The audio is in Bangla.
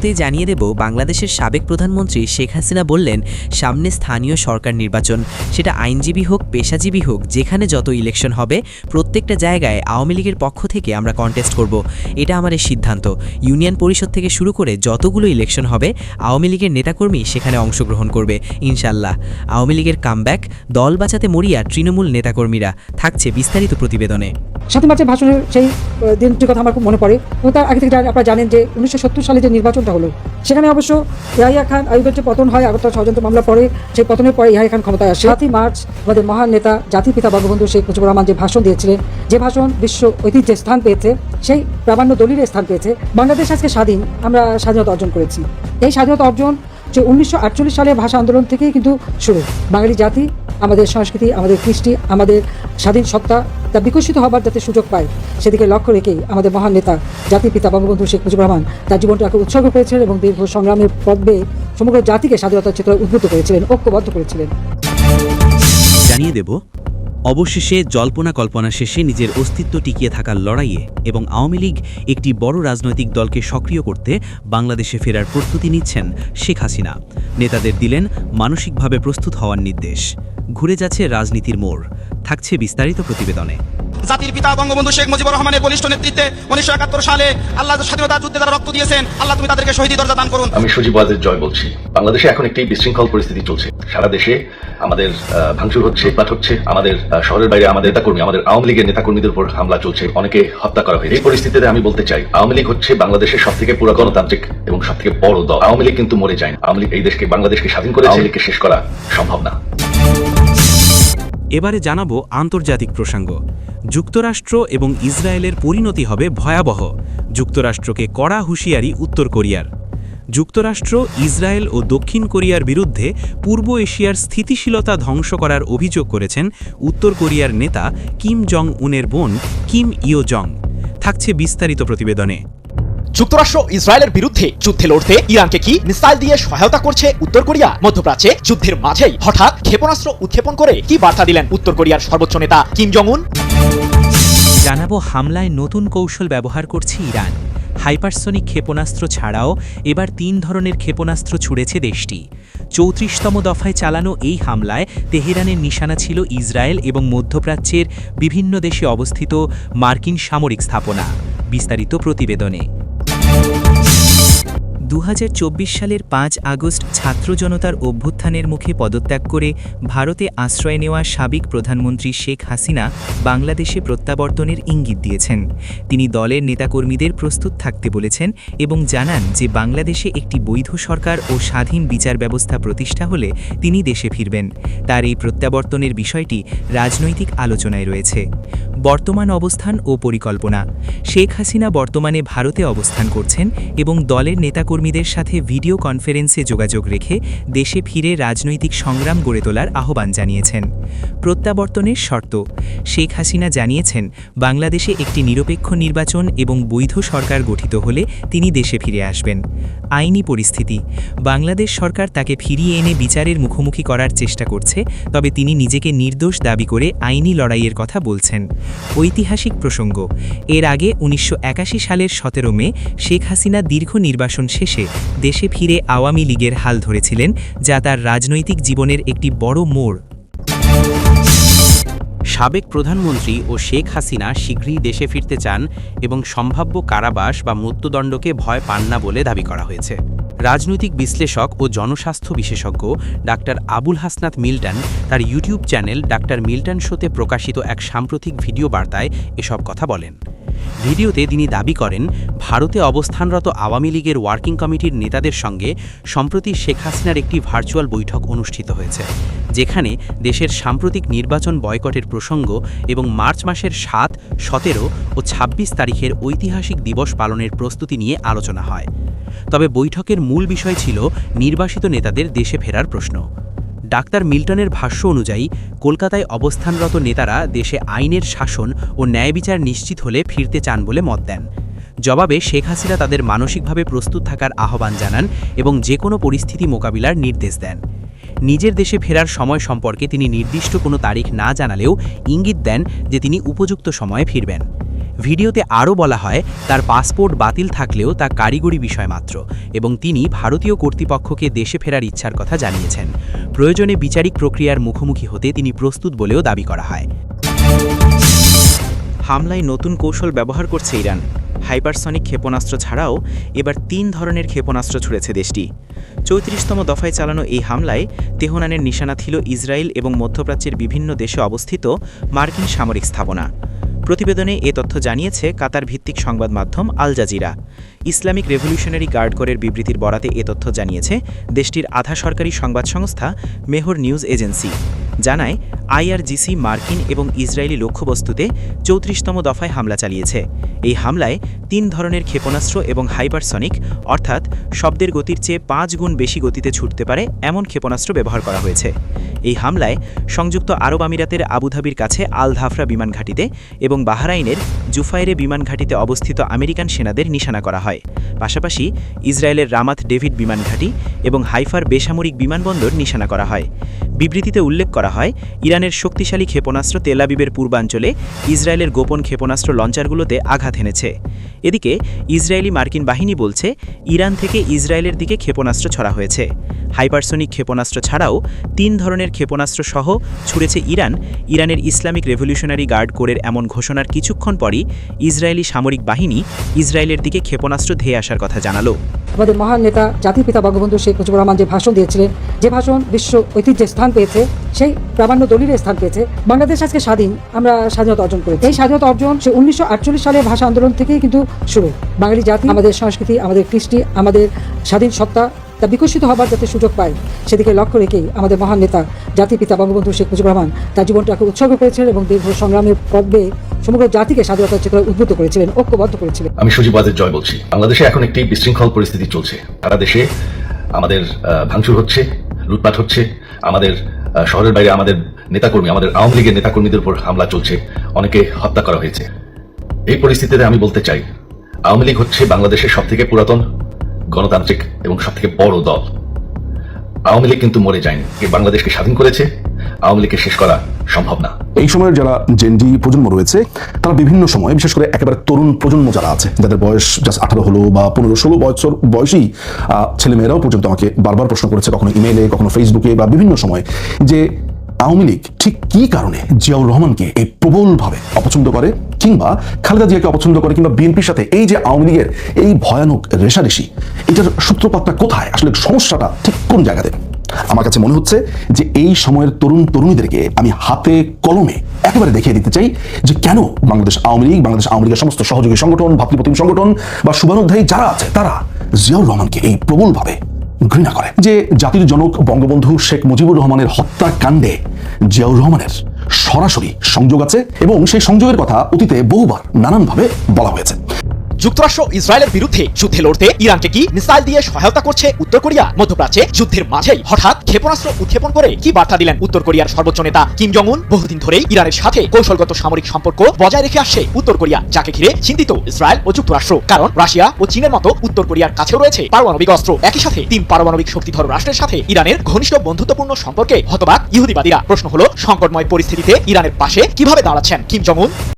শুরুতেই জানিয়ে দেব, বাংলাদেশের সাবেক প্রধানমন্ত্রী শেখ হাসিনা বললেন, সামনে স্থানীয় সরকার নির্বাচন, সেটা আইনজীবী হোক পেশাজীবী হোক, যেখানে যত ইলেকশন হবে প্রত্যেকটা জায়গায় আওয়ামী লীগের পক্ষ থেকে আমরা কন্টেস্ট করব। এটা আমাদের সিদ্ধান্ত। ইউনিয়ন পরিষদ থেকে শুরু করে যতগুলো ইলেকশন হবে আওয়ামী লীগের নেতাকর্মী সেখানে অংশগ্রহণ করবে ইনশাল্লাহ। আওয়ামী লীগের কামব্যাক, দল বাঁচাতে মরিয়া তৃণমূল নেতাকর্মীরা, থাকছে বিস্তারিত প্রতিবেদনে। 7 মার্চের ভাষণের সেই দিনটির কথা আমার খুব মনে পড়ে। এবং তার আগে থেকে আপনারা জানেন যে 1970 সালে যে নির্বাচনটা হলো, সেখানে অবশ্য ইয়াহিয়া খান আইয়ুবের যে পতন হয়, আগরতলা ষড়যন্ত্র মামলা পরে, সেই পতনের পরে ইয়াহিয়া খান ক্ষমতায় আসে। 7 মার্চ আমাদের মহান নেতা জাতির পিতা বঙ্গবন্ধু শেখ মুজিবুর রহমান যে ভাষণ দিয়েছিলেন, যে ভাষণ বিশ্ব ঐতিহ্যের স্থান পেয়েছে, সেই প্রামাণ্য দলিলের স্থান পেয়েছে। বাংলাদেশ আজকে স্বাধীন, আমরা স্বাধীনতা অর্জন করেছি। এই স্বাধীনতা অর্জন যে 1948 সালে ভাষা আন্দোলন থেকেই কিন্তু শুরু। বাঙালি জাতি, আমাদের সংস্কৃতি, আমাদের কৃষ্টি, আমাদের স্বাধীন সত্তা তা বিকশিত হবার যাতে সুযোগ পায়, সেদিকে লক্ষ্য রেখেই আমাদের মহান নেতা জাতির পিতা বঙ্গবন্ধু শেখ মুজিবুর রহমান তার জীবনটাকে উৎসর্গ করেছিলেন এবং দীর্ঘ সংগ্রামের পথ বেয়ে সমগ্র জাতিকে স্বাধীনতার চিত্র উদ্বুদ্ধ করেছিলেন, ঐক্যবদ্ধ করেছিলেন। জানিয়ে দেব, অবশেষে জল্পনা কল্পনা শেষে নিজের অস্তিত্ব টিকিয়ে থাকার লড়াইয়ে এবং আওয়ামী লীগ একটি বড় রাজনৈতিক দলকে সক্রিয় করতে বাংলাদেশে ফেরার প্রস্তুতি নিচ্ছেন শেখ হাসিনা। নেতাদের দিলেন মানসিকভাবে প্রস্তুত হওয়ার নির্দেশ। ঘুরে যাচ্ছে রাজনীতির মোড়, থাকছে বিস্তারিত প্রতিবেদনে। জাতির পিতা বঙ্গবন্ধু শেখ মুজিবুর রহমানের বলিষ্ঠ নেতৃত্বে 1971 সালে আল্লাহ স্বাধীনতা যুদ্ধে যারা রক্ত দিয়েছেন, আল্লাহ তুমি তাদেরকে শহীদ দরজা দান করুন। আমি সজীব ওয়াজেদ জয় বলছি। বাংলাদেশে এখন একটি বিশৃঙ্খল পরিস্থিতি চলছে। সারা দেশে আমাদের ভাঙচুর হচ্ছে, পাট হচ্ছে, আমাদের শহরের বাইরে আমাদের নেতাকর্মী, আমাদের আওয়ামী লীগের নেতাকর্মীদের উপর হামলা চলছে, অনেকে হত্যা করা হয়েছে। এই পরিস্থিতিতে আমি বলতে চাই, আওয়ামী লীগ হচ্ছে বাংলাদেশের সবথেকে পুরো গণতান্ত্রিক এবং সবথেকে বড় দল। আওয়ামী লীগ কিন্তু মরে যায় না। আওয়ামী লীগ এই দেশকে, বাংলাদেশকে স্বাধীন করে, আওয়ামী লীগকে শেষ করা সম্ভব না। এবারে জানাবো আন্তর্জাতিক প্রসঙ্গ। যুক্তরাষ্ট্র এবং ইসরায়েলের পরিণতি হবে ভয়াবহ। যুক্তরাষ্ট্রকে কড়া হুঁশিয়ারি উত্তর কোরিয়ার। যুক্তরাষ্ট্র, ইসরায়েল ও দক্ষিণ কোরিয়ার বিরুদ্ধে পূর্ব এশিয়ার স্থিতিশীলতা ধ্বংস করার অভিযোগ করেছেন উত্তর কোরিয়ার নেতা কিম জং উনের বোন কিম ইয়ো জং। থাকছে বিস্তারিত প্রতিবেদনে। যুক্তরাষ্ট্র ইসরায়েলের বিরুদ্ধে যুদ্ধে লড়তে ইরানকে কি মিসাইল দিয়ে সহায়তা করছে উত্তর কোরিয়া? মধ্যপ্রাচ্যে যুদ্ধের মাঝেই হঠাৎ ক্ষেপণাস্ত্র উৎক্ষেপণ করে কি বার্তা দিলেন উত্তর কোরিয়ার সর্বোচ্চ নেতা কিম জং উন? জানাবো, হামলায় নতুন কৌশল ব্যবহার করছে ইরান। হাইপারসনিক ক্ষেপণাস্ত্র ছাড়াও এবার 3 ধরনের ক্ষেপণাস্ত্র ছুড়েছে দেশটি। 34তম দফায় চালানো এই হামলায় তেহরানের নিশানা ছিল ইসরায়েল এবং মধ্যপ্রাচ্যের বিভিন্ন দেশে অবস্থিত মার্কিন সামরিক স্থাপনা। বিস্তারিত প্রতিবেদনে। 2024 সালের 5 আগস্ট ছাত্র জনতার অভ্যুত্থানের মুখে পদত্যাগ করে ভারতে আশ্রয় নেওয়া সাবেক প্রধানমন্ত্রী শেখ হাসিনা বাংলাদেশে প্রত্যাবর্তনের ইঙ্গিত দিয়েছেন। তিনি দলের নেতাকর্মীদের প্রস্তুত থাকতে বলেছেন এবং জানান যে বাংলাদেশে একটি বৈধ সরকার ও স্বাধীন বিচার ব্যবস্থা প্রতিষ্ঠা হলে তিনি দেশে ফিরবেন। তার এই প্রত্যাবর্তনের বিষয়টি রাজনৈতিক আলোচনায় রয়েছে। বর্তমান অবস্থান ও পরিকল্পনা। শেখ হাসিনা বর্তমানে ভারতে অবস্থান করছেন এবং দলের নেতাকর্মীদের সাথে ভিডিও কনফারেন্সে যোগাযোগ রেখে দেশে ফিরে রাজনৈতিক সংগ্রাম গড়ে তোলার আহ্বান জানিয়েছেন। প্রত্যাবর্তনের শর্ত। শেখ হাসিনা জানিয়েছেন, বাংলাদেশে একটি নিরপেক্ষ নির্বাচন এবং বৈধ সরকার গঠিত হলে তিনি দেশে ফিরে আসবেন। আইনি পরিস্থিতি। বাংলাদেশ সরকার তাকে ফিরিয়ে এনে বিচারের মুখোমুখি করার চেষ্টা করছে, তবে তিনি নিজেকে নির্দোষ দাবি করে আইনি লড়াইয়ের কথা বলছেন। ঐতিহাসিক প্রসঙ্গ। এর আগে 1981 সালের 17 মে শেখ হাসিনা দীর্ঘ নির্বাসন শেষে দেশে ফিরে আওয়ামী লীগের হাল ধরেছিলেন, যা তার রাজনৈতিক জীবনের একটি বড় মোড়। সাবেক প্রধানমন্ত্রী ও শেখ হাসিনা শীঘ্রই দেশে ফিরতে চান এবং সম্ভাব্য কারাবাস বা মৃত্যুদণ্ডকে ভয় পান না বলে দাবি করা হয়েছে। রাজনৈতিক বিশ্লেষক ও জনস্বাস্থ্য বিশেষজ্ঞ ডাক্তার আবুল হাসনাত মিল্টন তার ইউটিউব চ্যানেল ডাক্তার মিল্টন শোতে প্রকাশিত এক সাম্প্রতিক ভিডিও বার্তায় এসব কথা বলেন। ভিডিওতে তিনি দাবি করেন, ভারতে অবস্থানরত আওয়ামী লীগের ওয়ার্কিং কমিটির নেতাদের সঙ্গে সম্প্রতি শেখ হাসিনার একটি ভার্চুয়াল বৈঠক অনুষ্ঠিত হয়েছে, যেখানে দেশের সাম্প্রতিক নির্বাচন বয়কটের প্রসঙ্গ এবং মার্চ মাসের 7, 17 ও 26 তারিখের ঐতিহাসিক দিবস পালনের প্রস্তুতি নিয়ে আলোচনা হয়। তবে বৈঠকের মূল বিষয় ছিল নির্বাসিত নেতাদের দেশে ফেরার প্রশ্ন। ডাক্তার মিল্টনের ভাষ্য অনুযায়ী, কলকাতায় অবস্থানরত নেতারা দেশে আইনের শাসন ও ন্যায় বিচার নিশ্চিত হলে ফিরতে চান বলে মত দেন। জবাবে শেখ হাসিনা তাদের মানসিকভাবে প্রস্তুত থাকার আহ্বান জানান এবং যে কোনো পরিস্থিতি মোকাবিলার নির্দেশ দেন। নিজের দেশে ফেরার সময় সম্পর্কে তিনি নির্দিষ্ট কোনো তারিখ না জানালেও ইঙ্গিত দেন যে তিনি উপযুক্ত সময়ে ফিরবেন। ভিডিওতে আরও বলা হয় তার পাসপোর্ট বাতিল থাকলেও তা কারিগরি বিষয় মাত্র এবং তিনি ভারতীয় কর্তৃপক্ষকে দেশে ফেরার ইচ্ছার কথা জানিয়েছেন। প্রয়োজনে বিচারিক প্রক্রিয়ার মুখোমুখি হতে তিনি প্রস্তুত বলেও দাবি করা হয়। হামলায় নতুন কৌশল ব্যবহার করছে ইরান। হাইপারসনিক ক্ষেপণাস্ত্র ছাড়াও এবার 3 ধরনের ক্ষেপণাস্ত্র ছুড়েছে দেশটি। 34তম দফায় চালানো এই হামলায় তেহরানের নিশানা ছিল ইসরায়েল এবং মধ্যপ্রাচ্যের বিভিন্ন দেশে অবস্থিত মার্কিন সামরিক স্থাপনা। প্রতিবেদনে এ তথ্য জানিয়েছে কাতার ভিত্তিক সংবাদ মাধ্যম Al Jazeera. Islamic Revolutionary Guard কোরের বিবৃতির বরাতে এ তথ্য জানিয়েছে দেশটির আধা সরকারি সংবাদ সংস্থা মেহর নিউজ এজেন্সি। জানায় আইআরজিসি মার্কিন এবং ইসরায়েলি লক্ষ্যবস্তুতে 34তম দফায় হামলা চালিয়েছে। এই হামলায় 3 ধরনের ক্ষেপণাস্ত্র এবং হাইপারসনিক অর্থাৎ শব্দের গতির চেয়ে 5 গুণ বেশি গতিতে ছুটতে পারে এমন ক্ষেপণাস্ত্র ব্যবহার করা হয়েছে। এই হামলায় সংযুক্ত আরব আমিরাতের আবুধাবির কাছে আল ধাফরা বিমান ঘাঁটিতে এবং বাহরাইনের জুফাইরে বিমান ঘাঁটিতে অবস্থিত আমেরিকান সেনাদের নিশানা করা হয়। পাশাপাশি ইসরায়েলের রামাত ডেভিড বিমান ঘাঁটি এবং হাইফার বেসামরিক বিমানবন্দর নিশানা করা হয়। বিবৃতিতে উল্লেখ করা হয় ইরানের শক্তিশালী ক্ষেপণাস্ত্র তেল আবিবের পূর্বাঞ্চলে ইসরায়েলের গোপন ক্ষেপণাস্ত্র লঞ্চারগুলোতে আঘাত এনেছে। এদিকে ইসরায়েলি মার্কিন বাহিনী বলছে ইরান থেকে ইসরায়েলের দিকে ক্ষেপণাস্ত্র ছড়া হয়েছে। হাইপারসনিক ক্ষেপণাস্ত্র ছাড়াও 3 ধরনের ক্ষেপণাস্ত্র সহ ছুড়েছে ইরানের ইসলামিক রেভলিউশনারি গার্ড কোরের এমন ঘোষণার কিছুক্ষণ পরই ইসরায়েলি সামরিক বাহিনী ইসরায়েলের দিকে ক্ষেপণাস্ত্র ধেয়ে আসার কথা জানালো। আমাদের মহান নেতা জাতির পিতা বঙ্গবন্ধু শেখ মুজিবুর রহমান যে ভাষণ দিয়েছিলেন, যে ভাষণ বিশ্ব ঐতিহ্যে স্থান পেয়েছে, সেই প্রামাণ্য দলিলে স্থান পেয়েছে। বাংলাদেশ আজকে স্বাধীন, আমরা স্বাধীনতা অর্জন করেছি। এই স্বাধীনতা অর্জন সে 1948 সালের ভাষা আন্দোলন থেকেই কিন্তু শুরু। বাঙালি জাতি, আমাদের সংস্কৃতি, আমাদের কৃষ্টি, আমাদের স্বাধীন সত্তা তা বিকশিত হবার যাতে সুযোগ পায় সেদিকে লক্ষ্য রেখেই আমাদের মহান নেতা জাতির পিতা বঙ্গবন্ধু শেখ মুজিবুর রহমান তার জীবনটাকে উৎসর্গ করেছিলেন এবং দীর্ঘ সংগ্রামের পর্বে সমগ্র জাতিকে স্বাধীনতার চেতনায় উদ্বুদ্ধ করেছিলেন, ঐক্যবদ্ধ করেছিলেন। আমি সজীব ওয়াজেদ জয় বলছি। বাংলাদেশে এখন একটি বিশৃঙ্খল পরিস্থিতি চলছে। সারা দেশে আমাদের ভাঙচুর হচ্ছে, লুটপাট হচ্ছে, আমাদের শহরের বাইরে আমাদের নেতাকর্মী, আমাদের আওয়ামী লীগের নেতাকর্মীদের উপর হামলা চলছে, অনেকে হত্যা করা হয়েছে। এই পরিস্থিতিতে আমি বলতে চাই, আওয়ামী লীগ হচ্ছে বাংলাদেশের সবথেকে পুরাতন গণতান্ত্রিক এবং সবথেকে বড় দল। আওয়ামী লীগ কিন্তু মরে যায়নি, বাংলাদেশকে স্বাধীন করেছে। আওয়ামী লীগকে শেষ করা সম্ভব না। এই সময়ের যারা জেনজি প্রজন্ম রয়েছে তারা বিভিন্ন সময়ে, বিশেষ করে একেবারে তরুণ প্রজন্ম যারা আছে, যাদের বয়স জাস্ট 18 হলো বা 15-16 বছর বয়সী ছেলেমেয়েরাও পর্যন্ত আমাকে বারবার প্রশ্ন করেছে, কখনো ইমেইলে, কখনো ফেসবুকে বা বিভিন্ন সময়, যে আওয়ামী লীগ ঠিক কি কারণে জিয়াউর রহমানকে এই প্রবলভাবে অপছন্দ করে, কিংবা খালেদা জিয়াকে অপছন্দ করে, কিংবা বিএনপির সাথে এই যে আওয়ামী লীগের এই ভয়ানক রেষারেষি, এটার সূত্রপাতটা কোথায়, আসলে সমস্যাটা ঠিক কোন জায়গাতে? আমার কাছে মনে হচ্ছে যে এই সময়ের তরুণ তরুণীদেরকে আমি হাতে কলমে একেবারে দেখিয়ে দিতে চাই যে কেন বাংলাদেশ আওয়ামী লীগের সমস্ত সহযোগী সংগঠন, ভাতৃপ্রতিম সংগঠন বা শুভানুধ্যায়ী যারা আছে তারা জিয়াউর রহমানকে এই প্রবলভাবে ঘৃণা করে। যে জাতির জনক বঙ্গবন্ধু শেখ মুজিবুর রহমানের হত্যাকাণ্ডে জিয়াউর রহমানের সরাসরি সংযোগ আছে এবং সেই সংযোগের কথা অতীতে বহুবার নানানভাবে বলা হয়েছে। যুক্তরাষ্ট্র ইসরায়েলের বিরুদ্ধে যুদ্ধে লড়তে ইরানকে কি মিসাইল দিয়ে সহায়তা করছে উত্তর কোরিয়া? মধ্যপ্রাচ্যে যুদ্ধের মাঝেই হঠাৎ ক্ষেপণাস্ত্র উৎক্ষেপণ করে কি বার্তা দিলেন উত্তর কোরিয়ার সর্বোচ্চ নেতা কিম জং উন? বহুদিন ধরেই ইরানের সাথে কৌশলগত সামরিক সম্পর্ক বজায় রেখে আসছে উত্তর কোরিয়া, যাকে ঘিরে চিন্তিত ইসরায়েল ও যুক্তরাষ্ট্র। কারণ রাশিয়া ও চীনের মতো উত্তর কোরিয়ার কাছেও রয়েছে পারমাণবিক অস্ত্র। একই সাথে 3 পারমাণবিক শক্তিধর রাষ্ট্রের সাথে ইরানের ঘনিষ্ঠ বন্ধুত্বপূর্ণ সম্পর্কে হতবাক ইহুদিবাদীরা। প্রশ্ন হলো, সংকটময় পরিস্থিতিতে ইরানের পাশে কিভাবে দাঁড়াচ্ছেন কিম জং উন?